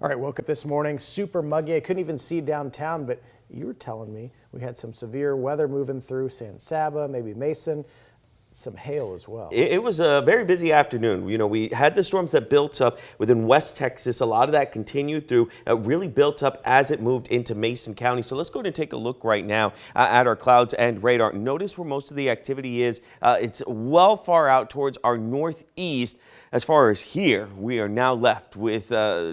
All right, woke up this morning, super muggy. I couldn't even see downtown, but you were telling me we had some severe weather moving through San Saba, maybe Mason, some hail as well. It was a very busy afternoon. You know, we had the storms that built up within West Texas. A lot of that continued through, really built up as it moved into Mason County. So let's go ahead and take a look right now at our clouds and radar. Notice where most of the activity is. It's well far out towards our northeast. As far as here, we are now left with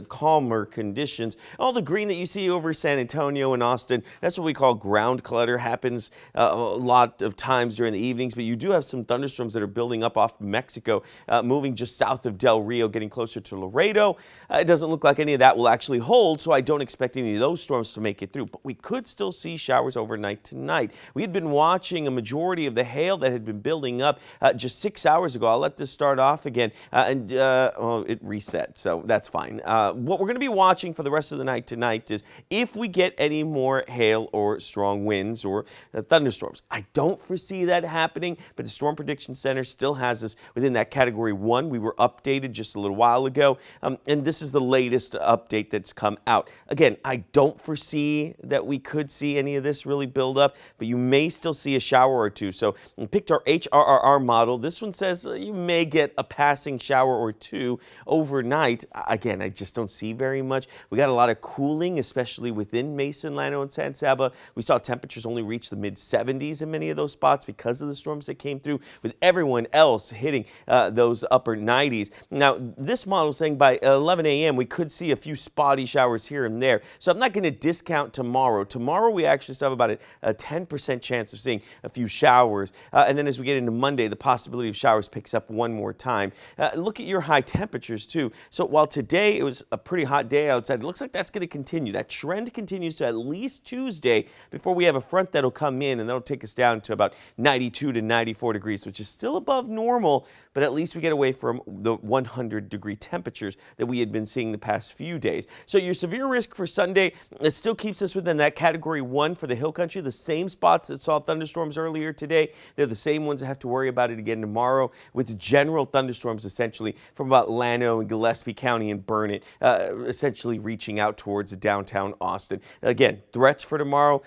calmer conditions. All the green that you see over San Antonio and Austin, that's what we call ground clutter. Happens a lot of times during the evenings, but you do have some thunderstorms that are building up off Mexico, moving just south of Del Rio, getting closer to Laredo. It doesn't look like any of that will actually hold, so I don't expect any of those storms to make it through, but we could still see showers overnight tonight. We had been watching a majority of the hail that had been building up just 6 hours ago. I'll let this start off again, well, it reset, so that's fine. What we're going to be watching for the rest of the night tonight is if we get any more hail or strong winds or thunderstorms. I don't foresee that happening, but the Storm Prediction Center still has us within that Category 1. We were updated just a little while ago, and this is the latest update that's come out. Again, I don't foresee that we could see any of this really build up, but you may still see a shower or two. So we picked our HRRR model. This one says you may get a passing shower or two overnight. Again, I just don't see very much. We got a lot of cooling, especially within Mason, Llano, and San Saba. We saw temperatures only reach the mid-70s in many of those spots because of the storms that came through, with everyone else hitting those upper 90s. Now, this model is saying by 11 a.m. we could see a few spotty showers here and there. So I'm not going to discount tomorrow. Tomorrow we actually still have about a 10% chance of seeing a few showers. And then as we get into Monday, the possibility of showers picks up one more time. Look at your high temperatures too. So while today it was a pretty hot day outside, it looks like that's going to continue. That trend continues to at least Tuesday before we have a front that'll come in, and that'll take us down to about 92 to 94 degrees, which is still above normal, but at least we get away from the 100-degree temperatures that we had been seeing the past few days. So your severe risk for Sunday, it still keeps us within that Category 1 for the hill country. The same spots that saw thunderstorms earlier today, they're the same ones that have to worry about it again tomorrow, with general thunderstorms essentially from about Llano and Gillespie County and Burnett, essentially reaching out towards downtown Austin. Again, threats for tomorrow,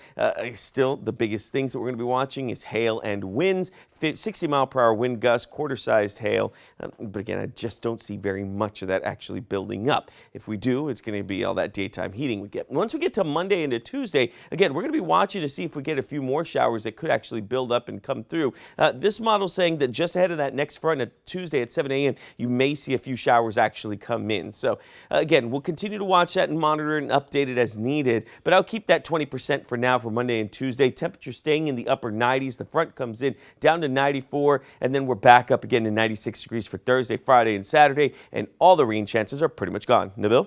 still the biggest things that we're going to be watching is hail and winds. 60-mile-per-hour wind gusts, quarter-sized hail. But again, I just don't see very much of that actually building up. If we do, it's going to be all that daytime heating we get. Once we get to Monday into Tuesday, again, we're going to be watching to see if we get a few more showers that could actually build up and come through. This model saying that just ahead of that next front at Tuesday at 7 a.m., you may see a few showers actually come in. So again, we'll continue to watch that and monitor and update it as needed, but I'll keep that 20% for now for Monday and Tuesday. Temperature staying in the upper 90s. The front comes in down to 94, and then we're back up again to 96 degrees for Thursday, Friday, and Saturday, and all the rain chances are pretty much gone. Nabil?